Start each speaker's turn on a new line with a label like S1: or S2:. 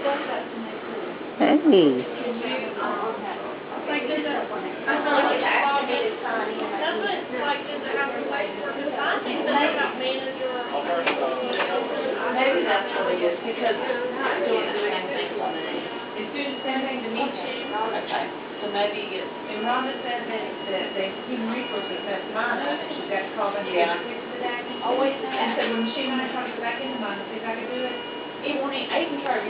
S1: Hey.
S2: Maybe that's what it is, because I'm doing the same thing for me. It's doing the same thing to me too. Okay. So maybe it's, and Rhonda said that they human resources that's mine, and she's got to call them. Yeah. Always. And so when she and I tried to go back into mine, see if I could do it, it won't, I even tried